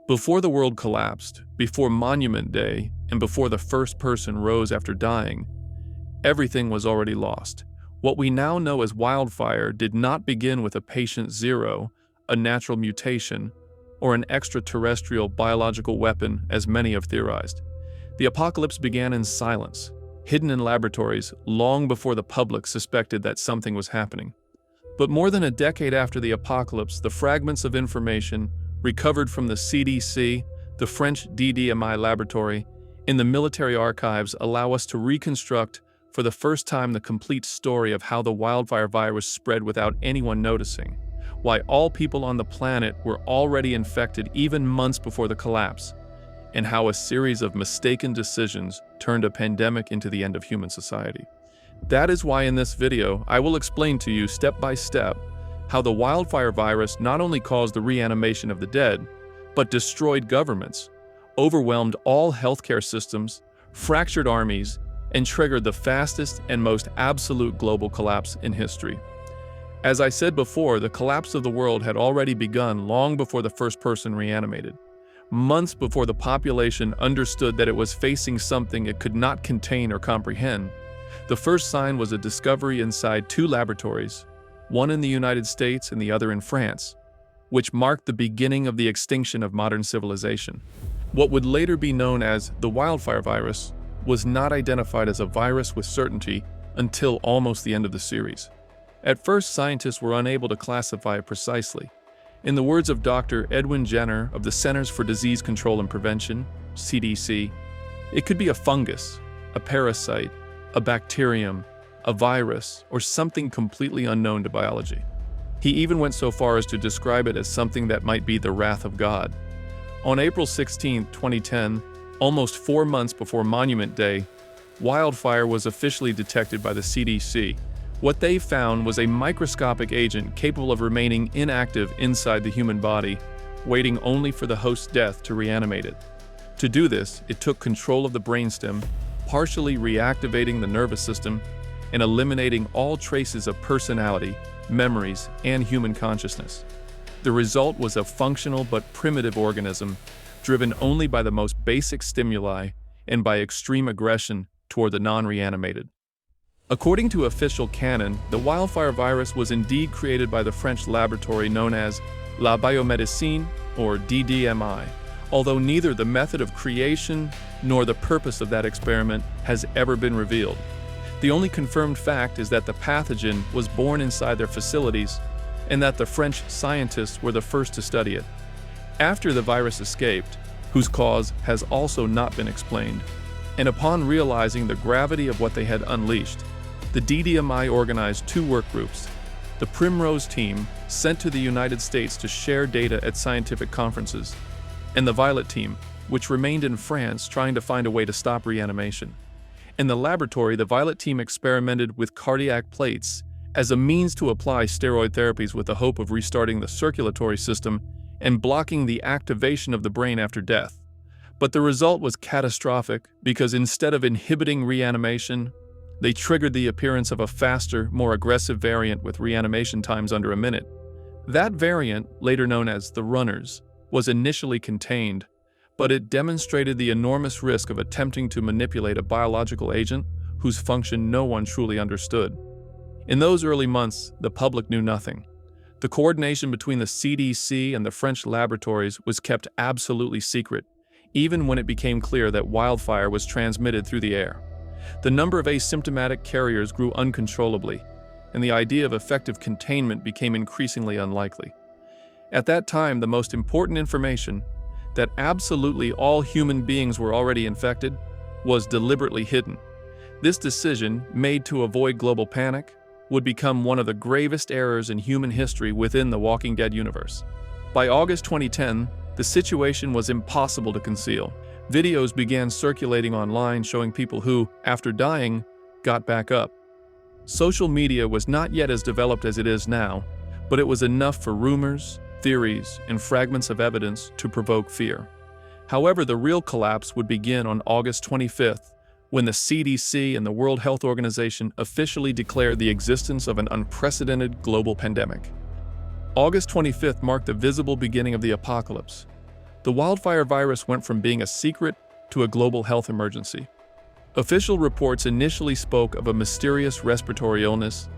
Before the world collapsed, before Monument Day, and before the first person rose after dying, everything was already lost. What we now know as wildfire did not begin with a patient zero, a natural mutation, or an extraterrestrial biological weapon as many have theorized. The apocalypse began in silence, hidden in laboratories long before the public suspected that something was happening. But more than a decade after the apocalypse, the fragments of information recovered from the CDC, the French DDMI laboratory, and the military archives allow us to reconstruct for the first time the complete story of how the wildfire virus spread without anyone noticing, why all people on the planet were already infected even months before the collapse, and how a series of mistaken decisions turned a pandemic into the end of human society. That is why in this video, I will explain to you step by step how the wildfire virus not only caused the reanimation of the dead, but destroyed governments, overwhelmed all healthcare systems, fractured armies, and triggered the fastest and most absolute global collapse in history. As I said before, the collapse of the world had already begun long before the first person reanimated, months before the population understood that it was facing something it could not contain or comprehend. The first sign was a discovery inside two laboratories, one in the United States and the other in France, which marked the beginning of the extinction of modern civilization. What would later be known as the wildfire virus was not identified as a virus with certainty until almost the end of the series. At first, scientists were unable to classify it precisely. In the words of Dr. Edwin Jenner of the Centers for Disease Control and Prevention, CDC, it could be a fungus, a parasite, a bacterium, a virus, or something completely unknown to biology. He even went so far as to describe it as something that might be the wrath of God. On April 16, 2010, almost 4 months before Monument Day, wildfire was officially detected by the CDC. What they found was a microscopic agent capable of remaining inactive inside the human body, waiting only for the host's death to reanimate it. To do this, it took control of the brainstem, partially reactivating the nervous system, and eliminating all traces of personality, memories, and human consciousness. The result was a functional but primitive organism, driven only by the most basic stimuli and by extreme aggression toward the non-reanimated. According to official canon, the wildfire virus was indeed created by the French laboratory known as La Biomédecine, or DDMI, although neither the method of creation nor the purpose of that experiment has ever been revealed. The only confirmed fact is that the pathogen was born inside their facilities and that the French scientists were the first to study it. After the virus escaped, whose cause has also not been explained, and upon realizing the gravity of what they had unleashed, the DDMI organized two work groups: the Primrose team, sent to the United States to share data at scientific conferences, and the Violet team, which remained in France trying to find a way to stop reanimation. In the laboratory, the Violet team experimented with cardiac plates as a means to apply steroid therapies with the hope of restarting the circulatory system and blocking the activation of the brain after death. But the result was catastrophic because instead of inhibiting reanimation, they triggered the appearance of a faster, more aggressive variant with reanimation times under a minute. That variant, later known as the runners, was initially contained, but it demonstrated the enormous risk of attempting to manipulate a biological agent whose function no one truly understood. In those early months, the public knew nothing. The coordination between the CDC and the French laboratories was kept absolutely secret, even when it became clear that wildfire was transmitted through the air. The number of asymptomatic carriers grew uncontrollably, and the idea of effective containment became increasingly unlikely. At that time, the most important information, that absolutely all human beings were already infected, was deliberately hidden. This decision, made to avoid global panic, would become one of the gravest errors in human history within the Walking Dead universe. By August 2010, the situation was impossible to conceal. Videos began circulating online showing people who, after dying, got back up. Social media was not yet as developed as it is now, but it was enough for rumors, theories, and fragments of evidence to provoke fear. However, the real collapse would begin on August 25th, when the CDC and the World Health Organization officially declared the existence of an unprecedented global pandemic. August 25th marked the visible beginning of the apocalypse. The wildfire virus went from being a secret to a global health emergency. Official reports initially spoke of a mysterious respiratory illness,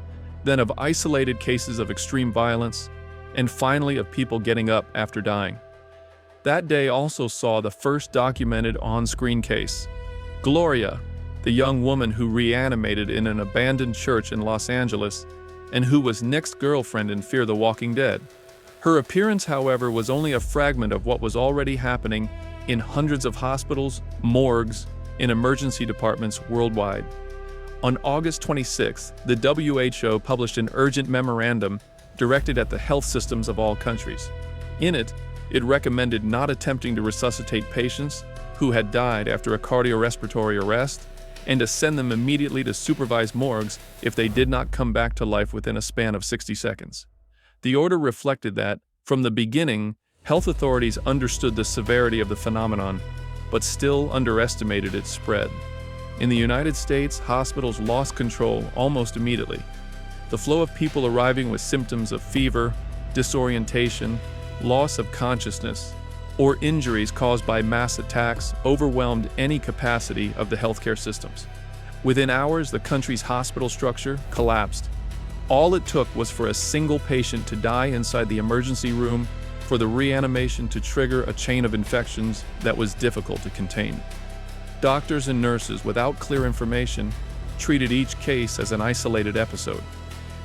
then of isolated cases of extreme violence, and finally of people getting up after dying. That day also saw the first documented on-screen case. Gloria, the young woman who reanimated in an abandoned church in Los Angeles and who was Nick's girlfriend in Fear the Walking Dead. Her appearance, however, was only a fragment of what was already happening in hundreds of hospitals, morgues, and emergency departments worldwide. On August 26, the WHO published an urgent memorandum directed at the health systems of all countries. In it, it recommended not attempting to resuscitate patients who had died after a cardiorespiratory arrest and to send them immediately to supervised morgues if they did not come back to life within a span of 60 seconds. The order reflected that, from the beginning, health authorities understood the severity of the phenomenon, but still underestimated its spread. In the United States, hospitals lost control almost immediately. The flow of people arriving with symptoms of fever, disorientation, loss of consciousness, or injuries caused by mass attacks overwhelmed any capacity of the healthcare systems. Within hours, the country's hospital structure collapsed. All it took was for a single patient to die inside the emergency room for the reanimation to trigger a chain of infections that was difficult to contain. Doctors and nurses, without clear information, treated each case as an isolated episode,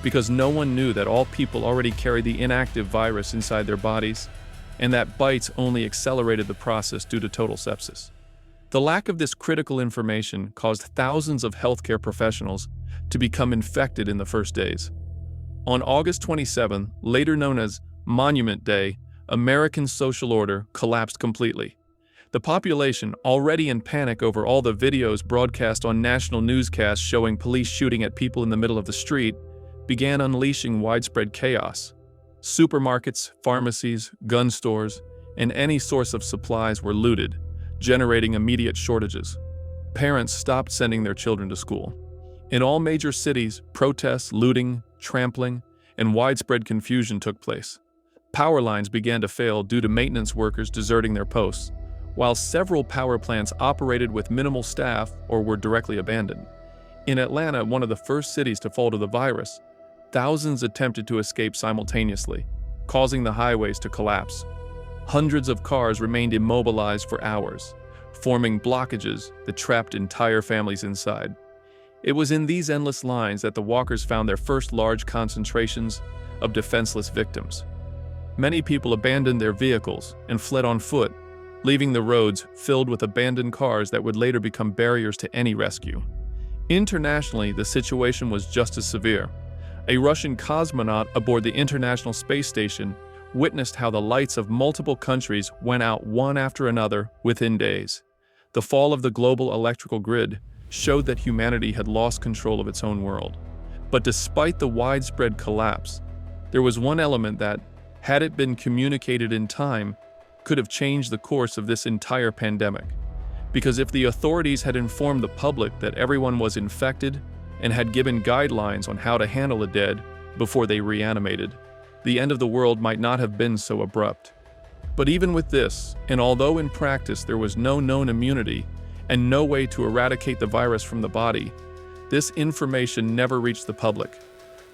because no one knew that all people already carried the inactive virus inside their bodies, and that bites only accelerated the process due to total sepsis. The lack of this critical information caused thousands of healthcare professionals to become infected in the first days. On August 27, later known as Monument Day, American social order collapsed completely. The population, already in panic over all the videos broadcast on national newscasts showing police shooting at people in the middle of the street, began unleashing widespread chaos. Supermarkets, pharmacies, gun stores, and any source of supplies were looted, generating immediate shortages. Parents stopped sending their children to school. In all major cities, protests, looting, trampling, and widespread confusion took place. Power lines began to fail due to maintenance workers deserting their posts, while several power plants operated with minimal staff or were directly abandoned. In Atlanta, one of the first cities to fall to the virus, thousands attempted to escape simultaneously, causing the highways to collapse. Hundreds of cars remained immobilized for hours, forming blockages that trapped entire families inside. It was in these endless lines that the walkers found their first large concentrations of defenseless victims. Many people abandoned their vehicles and fled on foot, leaving the roads filled with abandoned cars that would later become barriers to any rescue. Internationally, the situation was just as severe. A Russian cosmonaut aboard the International Space Station witnessed how the lights of multiple countries went out one after another within days. The fall of the global electrical grid showed that humanity had lost control of its own world. But despite the widespread collapse, there was one element that, had it been communicated in time, could have changed the course of this entire pandemic. Because if the authorities had informed the public that everyone was infected and had given guidelines on how to handle the dead before they reanimated, the end of the world might not have been so abrupt. But even with this, and although in practice there was no known immunity and no way to eradicate the virus from the body, this information never reached the public.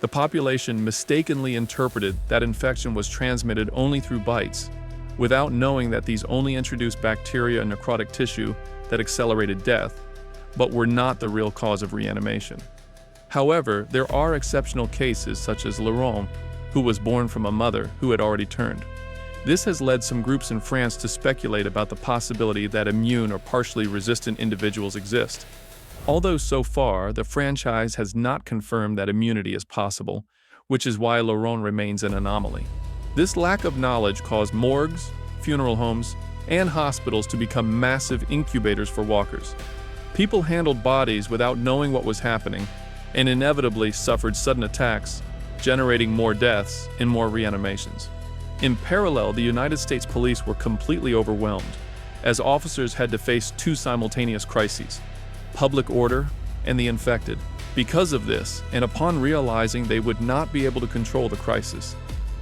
The population mistakenly interpreted that infection was transmitted only through bites, without knowing that these only introduced bacteria and necrotic tissue that accelerated death, but were not the real cause of reanimation. However, there are exceptional cases such as Laurent, who was born from a mother who had already turned. This has led some groups in France to speculate about the possibility that immune or partially resistant individuals exist. Although so far, the franchise has not confirmed that immunity is possible, which is why Laurent remains an anomaly. This lack of knowledge caused morgues, funeral homes, and hospitals to become massive incubators for walkers. People handled bodies without knowing what was happening, and inevitably suffered sudden attacks, generating more deaths and more reanimations. In parallel, the United States police were completely overwhelmed, as officers had to face two simultaneous crises: public order and the infected. Because of this, and upon realizing they would not be able to control the crisis,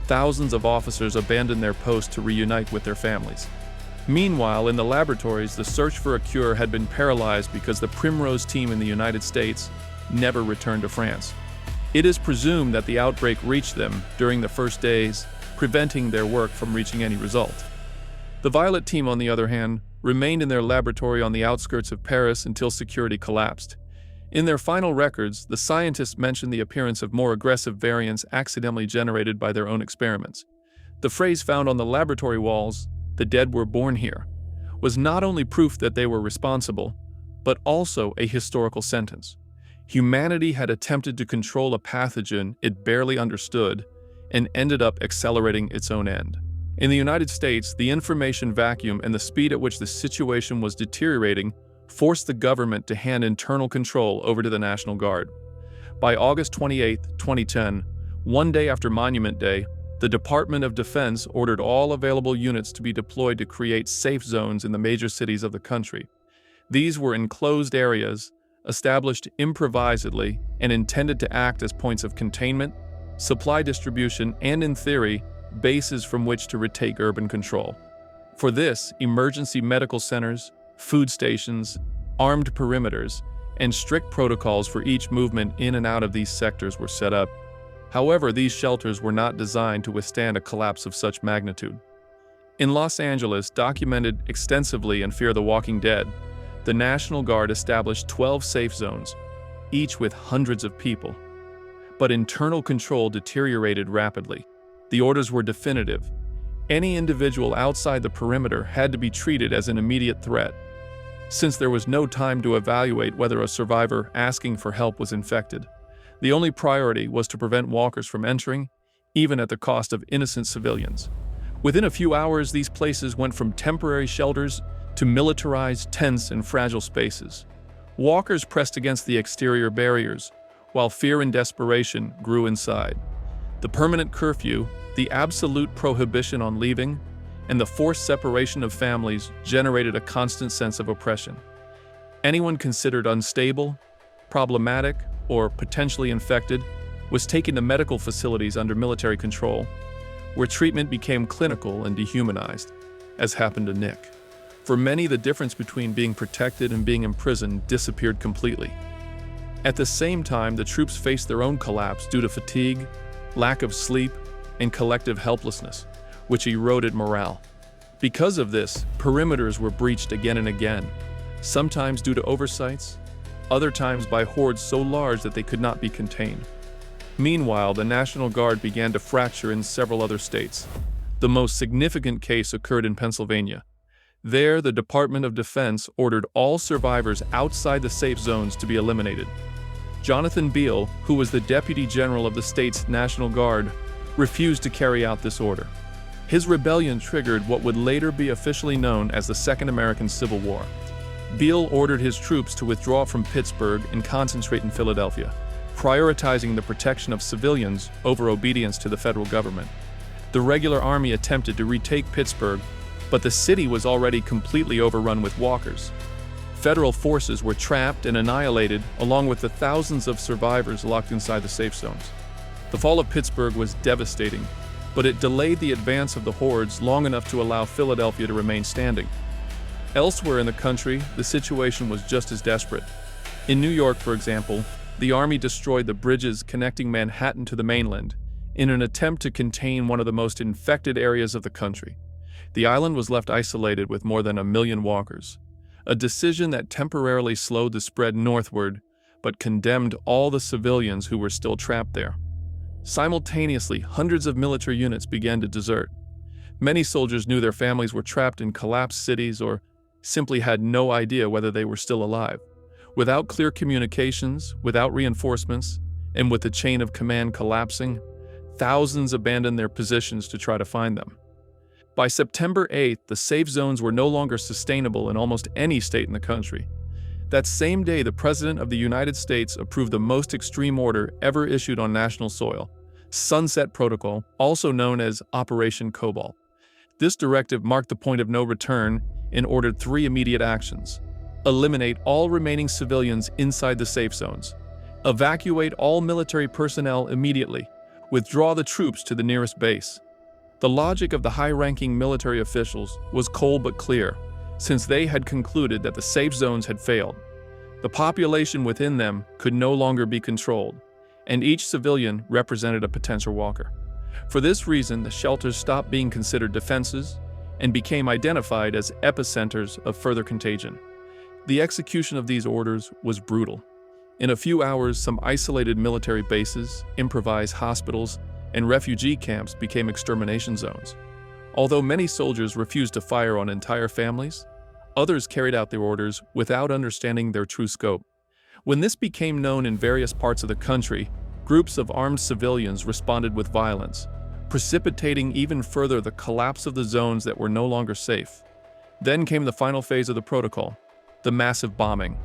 thousands of officers abandoned their posts to reunite with their families. Meanwhile, in the laboratories, the search for a cure had been paralyzed because the Primrose team in the United States never returned to France. It is presumed that the outbreak reached them during the first days, preventing their work from reaching any result. The Violet team, on the other hand, remained in their laboratory on the outskirts of Paris until security collapsed. In their final records, the scientists mentioned the appearance of more aggressive variants accidentally generated by their own experiments. The phrase found on the laboratory walls, "The dead were born here," was not only proof that they were responsible, but also a historical sentence. Humanity had attempted to control a pathogen it barely understood and ended up accelerating its own end. In the United States, the information vacuum and the speed at which the situation was deteriorating forced the government to hand internal control over to the National Guard. By August 28, 2010, one day after Monument Day, the Department of Defense ordered all available units to be deployed to create safe zones in the major cities of the country. These were enclosed areas, established improvisedly and intended to act as points of containment, supply distribution, and, in theory, bases from which to retake urban control. For this, emergency medical centers, food stations, armed perimeters, and strict protocols for each movement in and out of these sectors were set up. However, these shelters were not designed to withstand a collapse of such magnitude. In Los Angeles, documented extensively in Fear the Walking Dead, the National Guard established 12 safe zones, each with hundreds of people. But internal control deteriorated rapidly. The orders were definitive. Any individual outside the perimeter had to be treated as an immediate threat, since there was no time to evaluate whether a survivor asking for help was infected. The only priority was to prevent walkers from entering, even at the cost of innocent civilians. Within a few hours, these places went from temporary shelters to militarized tents and fragile spaces. Walkers pressed against the exterior barriers, while fear and desperation grew inside. The permanent curfew, the absolute prohibition on leaving, and the forced separation of families generated a constant sense of oppression. Anyone considered unstable, problematic, or potentially infected was taken to medical facilities under military control, where treatment became clinical and dehumanized, as happened to Nick. For many, the difference between being protected and being imprisoned disappeared completely. At the same time, the troops faced their own collapse due to fatigue, lack of sleep, and collective helplessness, which eroded morale. Because of this, perimeters were breached again and again, sometimes due to oversights, other times by hordes so large that they could not be contained. Meanwhile, the National Guard began to fracture in several other states. The most significant case occurred in Pennsylvania. There, the Department of Defense ordered all survivors outside the safe zones to be eliminated. Jonathan Beale, who was the Deputy General of the state's National Guard, refused to carry out this order. His rebellion triggered what would later be officially known as the Second American Civil War. Beale ordered his troops to withdraw from Pittsburgh and concentrate in Philadelphia, prioritizing the protection of civilians over obedience to the federal government. The regular army attempted to retake Pittsburgh, but the city was already completely overrun with walkers. Federal forces were trapped and annihilated, along with the thousands of survivors locked inside the safe zones. The fall of Pittsburgh was devastating, but it delayed the advance of the hordes long enough to allow Philadelphia to remain standing. Elsewhere in the country, the situation was just as desperate. In New York, for example, the army destroyed the bridges connecting Manhattan to the mainland in an attempt to contain one of the most infected areas of the country. The island was left isolated with more than 1 million walkers, a decision that temporarily slowed the spread northward, but condemned all the civilians who were still trapped there. Simultaneously, hundreds of military units began to desert. Many soldiers knew their families were trapped in collapsed cities or simply had no idea whether they were still alive. Without clear communications, without reinforcements, and with the chain of command collapsing, thousands abandoned their positions to try to find them. By September 8th, the safe zones were no longer sustainable in almost any state in the country. That same day, the President of the United States approved the most extreme order ever issued on national soil, Sunset Protocol, also known as Operation Cobalt. This directive marked the point of no return and ordered 3 immediate actions: eliminate all remaining civilians inside the safe zones, evacuate all military personnel immediately, withdraw the troops to the nearest base. The logic of the high-ranking military officials was cold but clear, since they had concluded that the safe zones had failed. The population within them could no longer be controlled, and each civilian represented a potential walker. For this reason, the shelters stopped being considered defenses and became identified as epicenters of further contagion. The execution of these orders was brutal. In a few hours, some isolated military bases, improvised hospitals, and refugee camps became extermination zones. Although many soldiers refused to fire on entire families, others carried out their orders without understanding their true scope. When this became known in various parts of the country, groups of armed civilians responded with violence, precipitating even further the collapse of the zones that were no longer safe. Then came the final phase of the protocol, the massive bombing.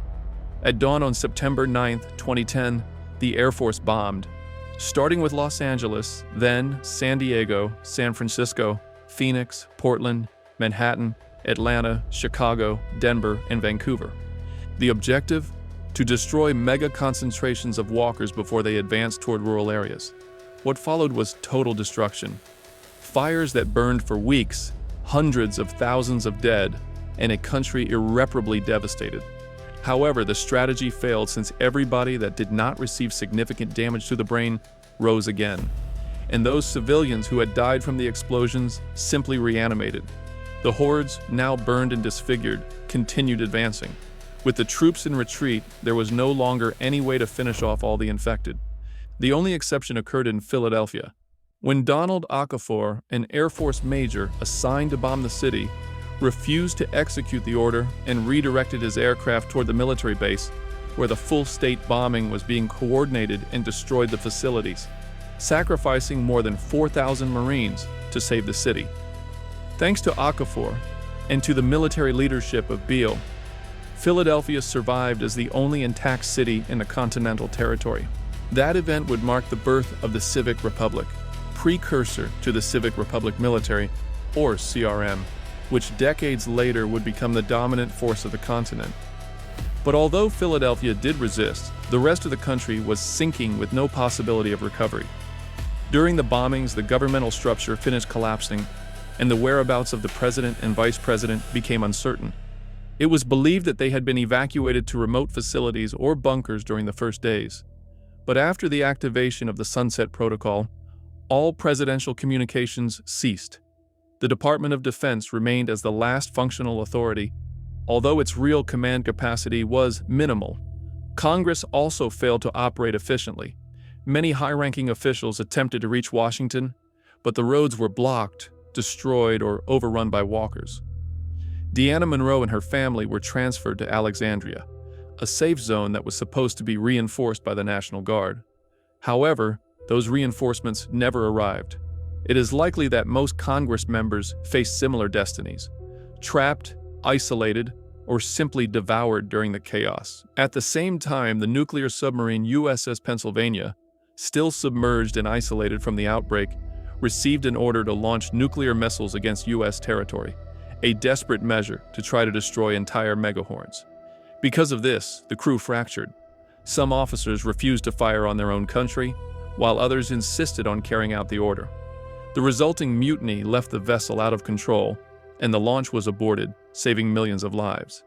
At dawn on September 9, 2010, the Air Force bombed, starting with Los Angeles, then San Diego, San Francisco, Phoenix, Portland, Manhattan, Atlanta, Chicago, Denver, and Vancouver. The objective? To destroy mega concentrations of walkers before they advanced toward rural areas. What followed was total destruction. Fires that burned for weeks, hundreds of thousands of dead, and a country irreparably devastated. However, the strategy failed since everybody that did not receive significant damage to the brain rose again. And those civilians who had died from the explosions simply reanimated. The hordes, now burned and disfigured, continued advancing. With the troops in retreat, there was no longer any way to finish off all the infected. The only exception occurred in Philadelphia, when Donald Okafor, an Air Force major assigned to bomb the city, refused to execute the order and redirected his aircraft toward the military base, where the full-state bombing was being coordinated and destroyed the facilities, sacrificing more than 4,000 Marines to save the city. Thanks to Okafor and to the military leadership of Beale, Philadelphia survived as the only intact city in the Continental Territory. That event would mark the birth of the Civic Republic, precursor to the Civic Republic Military, or CRM, which decades later would become the dominant force of the continent. But although Philadelphia did resist, the rest of the country was sinking with no possibility of recovery. During the bombings, the governmental structure finished collapsing, and the whereabouts of the president and vice president became uncertain. It was believed that they had been evacuated to remote facilities or bunkers during the first days. But after the activation of the Sunset Protocol, all presidential communications ceased. The Department of Defense remained as the last functional authority, although its real command capacity was minimal. Congress also failed to operate efficiently. Many high-ranking officials attempted to reach Washington, but the roads were blocked, destroyed, or overrun by walkers. Deanna Monroe and her family were transferred to Alexandria, a safe zone that was supposed to be reinforced by the National Guard. However, those reinforcements never arrived. It is likely that most Congress members faced similar destinies, trapped, isolated, or simply devoured during the chaos. At the same time, the nuclear submarine USS Pennsylvania, still submerged and isolated from the outbreak, received an order to launch nuclear missiles against U.S. territory, a desperate measure to try to destroy entire megahorns. Because of this, the crew fractured. Some officers refused to fire on their own country, while others insisted on carrying out the order. The resulting mutiny left the vessel out of control, and the launch was aborted, saving millions of lives.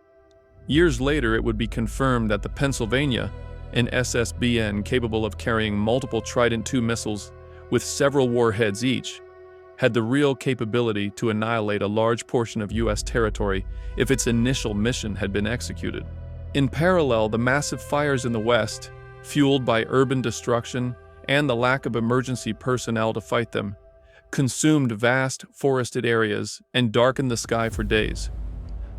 Years later, it would be confirmed that the Pennsylvania, an SSBN capable of carrying multiple Trident II missiles with several warheads each, had the real capability to annihilate a large portion of U.S. territory if its initial mission had been executed. In parallel, the massive fires in the West, fueled by urban destruction and the lack of emergency personnel to fight them, consumed vast forested areas and darkened the sky for days.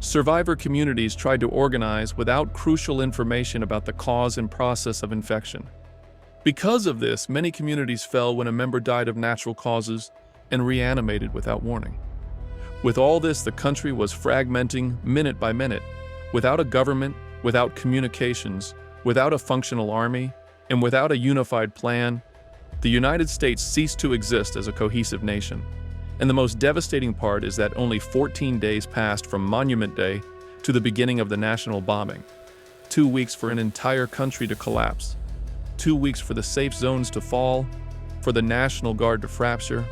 Survivor communities tried to organize without crucial information about the cause and process of infection. Because of this, many communities fell when a member died of natural causes and reanimated without warning. With all this, the country was fragmenting minute by minute, without a government, without communications, without a functional army, and without a unified plan. The United States ceased to exist as a cohesive nation. And the most devastating part is that only 14 days passed from Monument Day to the beginning of the national bombing. 2 weeks for an entire country to collapse. 2 weeks for the safe zones to fall, for the National Guard to fracture,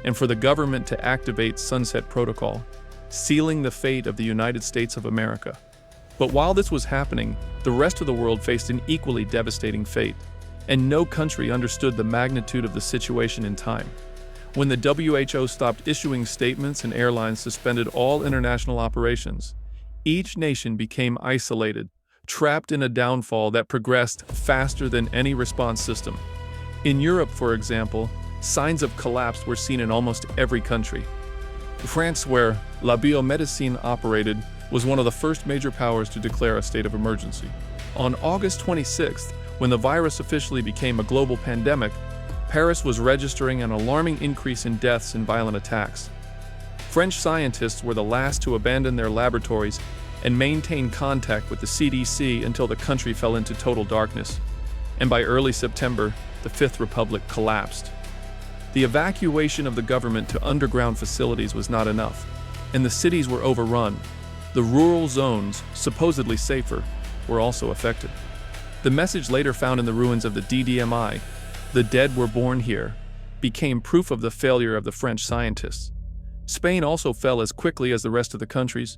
and for the government to activate Sunset Protocol, sealing the fate of the United States of America. But while this was happening, the rest of the world faced an equally devastating fate, and no country understood the magnitude of the situation in time. When the WHO stopped issuing statements and airlines suspended all international operations, each nation became isolated, trapped in a downfall that progressed faster than any response system. In Europe, for example, signs of collapse were seen in almost every country. France, where La Biomedicine operated, was one of the first major powers to declare a state of emergency. On August 26th, when the virus officially became a global pandemic, Paris was registering an alarming increase in deaths and violent attacks. French scientists were the last to abandon their laboratories and maintain contact with the CDC until the country fell into total darkness. And by early September, the Fifth Republic collapsed. The evacuation of the government to underground facilities was not enough, and the cities were overrun. The rural zones, supposedly safer, were also affected. The message later found in the ruins of the DDMI, "The dead were born here," became proof of the failure of the French scientists. Spain also fell as quickly as the rest of the countries,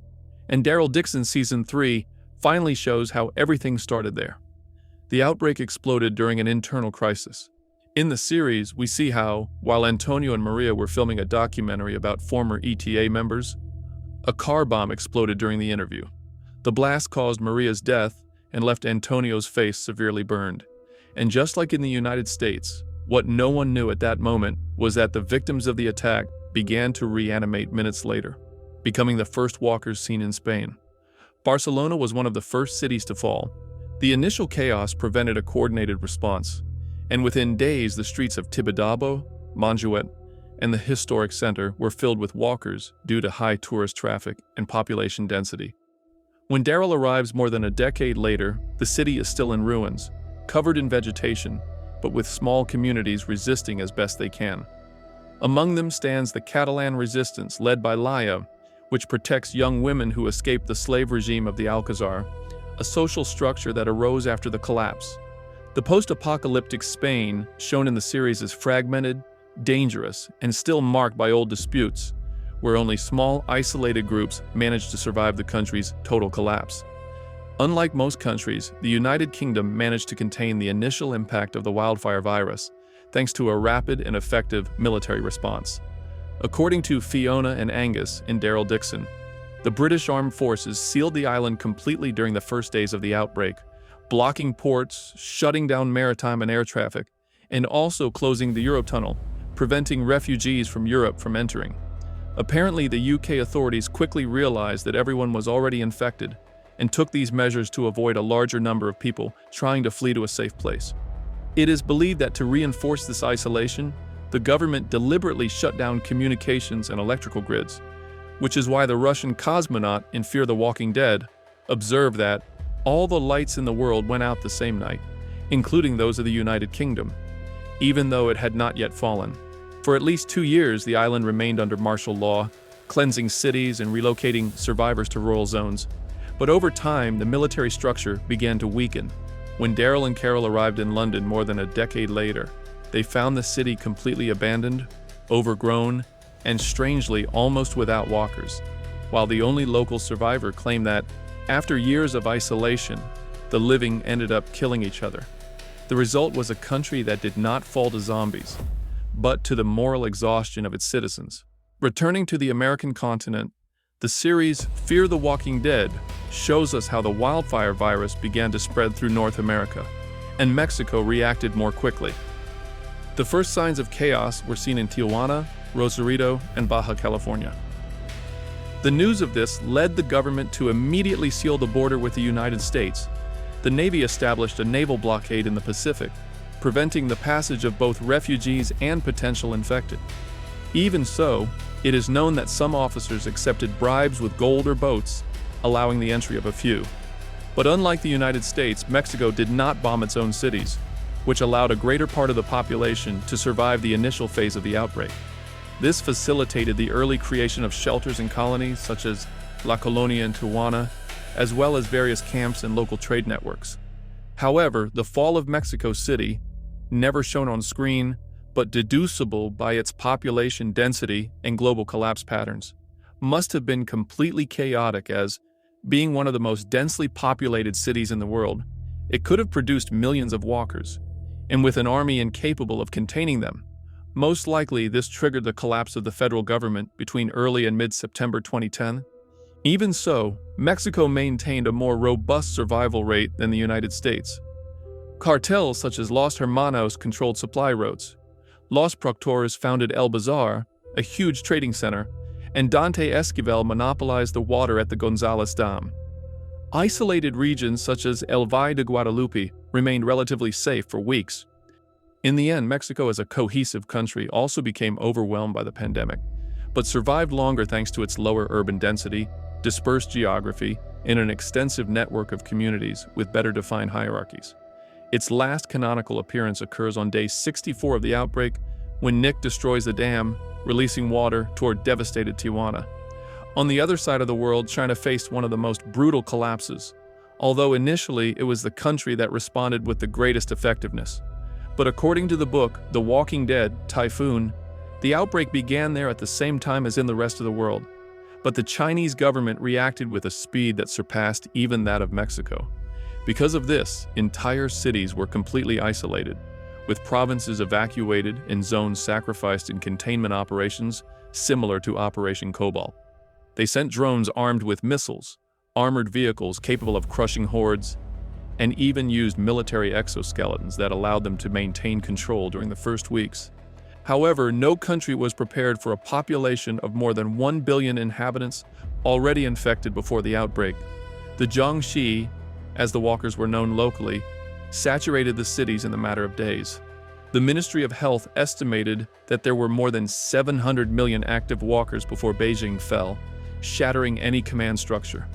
and Daryl Dixon Season 3 finally shows how everything started there. The outbreak exploded during an internal crisis. In the series, we see how, while Antonio and Maria were filming a documentary about former ETA members, a car bomb exploded during the interview. The blast caused Maria's death and left Antonio's face severely burned. And just like in the United States, what no one knew at that moment was that the victims of the attack began to reanimate minutes later, becoming the first walkers seen in Spain. Barcelona was one of the first cities to fall. The initial chaos prevented a coordinated response, and within days the streets of Tibidabo, Montjuic, and the historic center were filled with walkers due to high tourist traffic and population density. When Daryl arrives more than a decade later, the city is still in ruins, covered in vegetation, but with small communities resisting as best they can. Among them stands the Catalan resistance led by Laia, which protects young women who escaped the slave regime of the Alcazar, a social structure that arose after the collapse. The post-apocalyptic Spain, shown in the series, is fragmented, dangerous, and still marked by old disputes, where only small, isolated groups managed to survive the country's total collapse. Unlike most countries, the United Kingdom managed to contain the initial impact of the wildfire virus, thanks to a rapid and effective military response. According to Fiona and Angus in Daryl Dixon, the British Armed Forces sealed the island completely during the first days of the outbreak, blocking ports, shutting down maritime and air traffic, and also closing the Eurotunnel, preventing refugees from Europe from entering. Apparently, the UK authorities quickly realized that everyone was already infected and took these measures to avoid a larger number of people trying to flee to a safe place. It is believed that to reinforce this isolation, the government deliberately shut down communications and electrical grids, which is why the Russian cosmonaut in Fear the Walking Dead observed that all the lights in the world went out the same night, including those of the United Kingdom, even though it had not yet fallen. For at least 2 years, the island remained under martial law, cleansing cities and relocating survivors to rural zones. But over time, the military structure began to weaken. When Daryl and Carol arrived in London more than a decade later, they found the city completely abandoned, overgrown, and strangely almost without walkers, while the only local survivor claimed that, after years of isolation, the living ended up killing each other. The result was a country that did not fall to zombies, but to the moral exhaustion of its citizens. Returning to the American continent, the series Fear the Walking Dead shows us how the wildfire virus began to spread through North America, and Mexico reacted more quickly. The first signs of chaos were seen in Tijuana, Rosarito, and Baja California. The news of this led the government to immediately seal the border with the United States. The Navy established a naval blockade in the Pacific, preventing the passage of both refugees and potential infected. Even so, it is known that some officers accepted bribes with gold or boats, allowing the entry of a few. But unlike the United States, Mexico did not bomb its own cities, which allowed a greater part of the population to survive the initial phase of the outbreak. This facilitated the early creation of shelters and colonies such as La Colonia in Tijuana, as well as various camps and local trade networks. However, the fall of Mexico City, never shown on screen, but deducible by its population density and global collapse patterns, must have been completely chaotic as, being one of the most densely populated cities in the world, it could have produced millions of walkers, and with an army incapable of containing them. Most likely, this triggered the collapse of the federal government between early and mid-September 2010. Even so, Mexico maintained a more robust survival rate than the United States. Cartels such as Los Hermanos controlled supply routes. Los Proctores founded El Bazar, a huge trading center, and Dante Esquivel monopolized the water at the Gonzales Dam. Isolated regions such as El Valle de Guadalupe remained relatively safe for weeks. In the end, Mexico as a cohesive country also became overwhelmed by the pandemic, but survived longer thanks to its lower urban density, dispersed geography, and an extensive network of communities with better defined hierarchies. Its last canonical appearance occurs on day 64 of the outbreak, when Nick destroys the dam, releasing water toward devastated Tijuana. On the other side of the world, China faced one of the most brutal collapses, although initially it was the country that responded with the greatest effectiveness. But according to the book, The Walking Dead, Typhoon, the outbreak began there at the same time as in the rest of the world. But the Chinese government reacted with a speed that surpassed even that of Mexico. Because of this, entire cities were completely isolated, with provinces evacuated and zones sacrificed in containment operations similar to Operation Cobalt. They sent drones armed with missiles, armored vehicles capable of crushing hordes, and even used military exoskeletons that allowed them to maintain control during the first weeks. However, no country was prepared for a population of more than 1 billion inhabitants already infected before the outbreak. The Jiangxi, as the walkers were known locally, saturated the cities in the matter of days. The Ministry of Health estimated that there were more than 700 million active walkers before Beijing fell, shattering any command structure.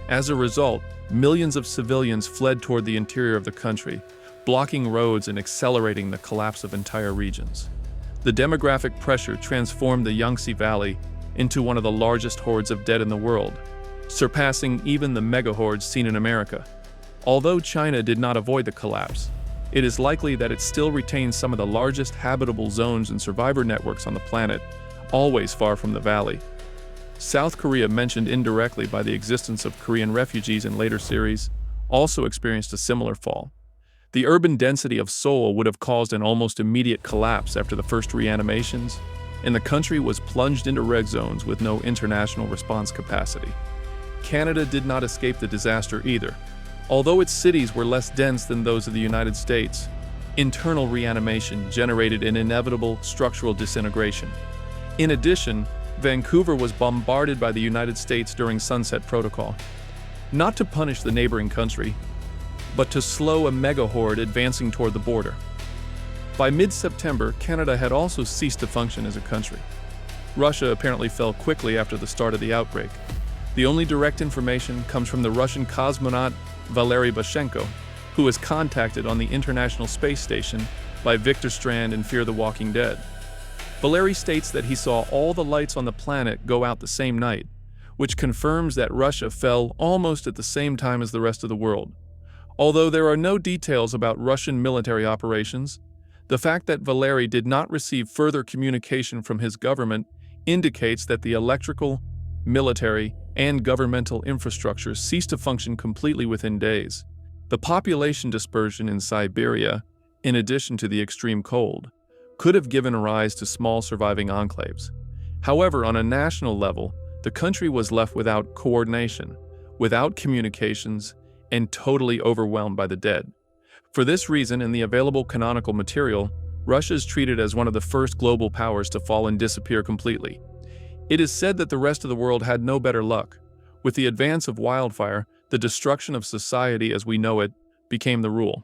As a result, millions of civilians fled toward the interior of the country, blocking roads and accelerating the collapse of entire regions. The demographic pressure transformed the Yangtze Valley into one of the largest hordes of dead in the world, surpassing even the megahordes seen in America. Although China did not avoid the collapse, it is likely that it still retains some of the largest habitable zones and survivor networks on the planet, always far from the valley. South Korea, mentioned indirectly by the existence of Korean refugees in later series, also experienced a similar fall. The urban density of Seoul would have caused an almost immediate collapse after the first reanimations, and the country was plunged into red zones with no international response capacity. Canada did not escape the disaster either. Although its cities were less dense than those of the United States, internal reanimation generated an inevitable structural disintegration. In addition, Vancouver was bombarded by the United States during Sunset Protocol, not to punish the neighboring country, but to slow a megahorde advancing toward the border. By mid-September, Canada had also ceased to function as a country. Russia apparently fell quickly after the start of the outbreak. The only direct information comes from the Russian cosmonaut Valery Bashenko, who was contacted on the International Space Station by Victor Strand in Fear the Walking Dead. Valery states that he saw all the lights on the planet go out the same night, which confirms that Russia fell almost at the same time as the rest of the world. Although there are no details about Russian military operations, the fact that Valery did not receive further communication from his government indicates that the electrical, military, and governmental infrastructure ceased to function completely within days. The population dispersion in Siberia, in addition to the extreme cold, could have given rise to small surviving enclaves. However, on a national level, the country was left without coordination, without communications, and totally overwhelmed by the dead. For this reason, in the available canonical material, Russia is treated as one of the first global powers to fall and disappear completely. It is said that the rest of the world had no better luck. With the advance of Wildfire, the destruction of society as we know it became the rule.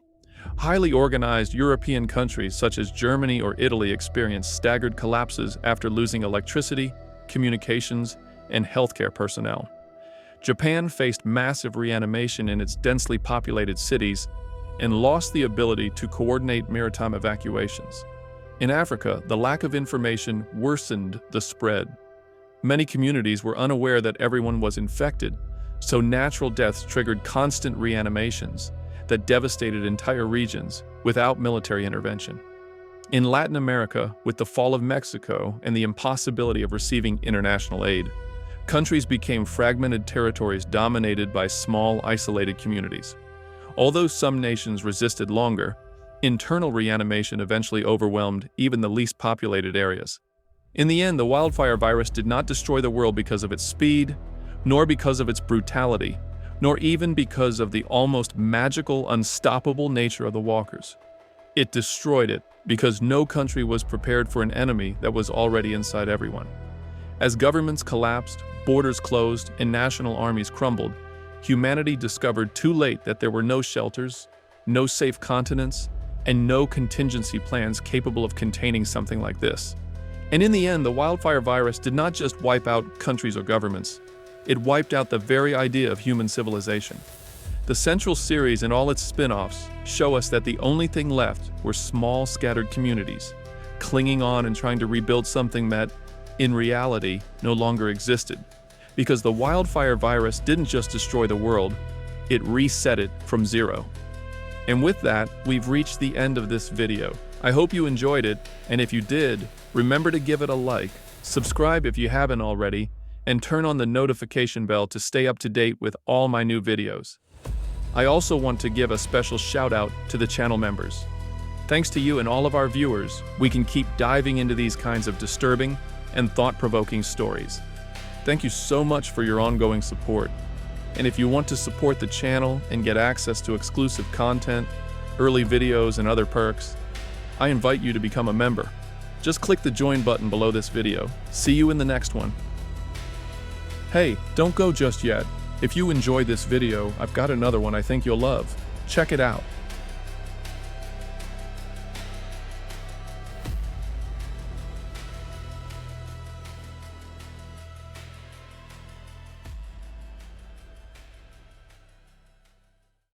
Highly organized European countries such as Germany or Italy experienced staggered collapses after losing electricity, communications, and healthcare personnel. Japan faced massive reanimation in its densely populated cities and lost the ability to coordinate maritime evacuations. In Africa, the lack of information worsened the spread. Many communities were unaware that everyone was infected, so natural deaths triggered constant reanimations that devastated entire regions without military intervention. In Latin America, with the fall of Mexico and the impossibility of receiving international aid, countries became fragmented territories dominated by small, isolated communities. Although some nations resisted longer, internal reanimation eventually overwhelmed even the least populated areas. In the end, the wildfire virus did not destroy the world because of its speed, nor because of its brutality, nor even because of the almost magical, unstoppable nature of the walkers. It destroyed it because no country was prepared for an enemy that was already inside everyone. As governments collapsed, borders closed, and national armies crumbled, humanity discovered too late that there were no shelters, no safe continents, and no contingency plans capable of containing something like this. And in the end, the wildfire virus did not just wipe out countries or governments, it wiped out the very idea of human civilization. The central series and all its spin-offs show us that the only thing left were small, scattered communities, clinging on and trying to rebuild something that, in reality, no longer existed. Because the wildfire virus didn't just destroy the world, it reset it from zero. And with that, we've reached the end of this video. I hope you enjoyed it, and if you did, remember to give it a like, subscribe if you haven't already, and turn on the notification bell to stay up to date with all my new videos. I also want to give a special shout out to the channel members. Thanks to you and all of our viewers, we can keep diving into these kinds of disturbing and thought-provoking stories. Thank you so much for your ongoing support. And if you want to support the channel and get access to exclusive content, early videos, and other perks, I invite you to become a member. Just click the join button below this video. See you in the next one. Hey, don't go just yet. If you enjoyed this video, I've got another one I think you'll love. Check it out.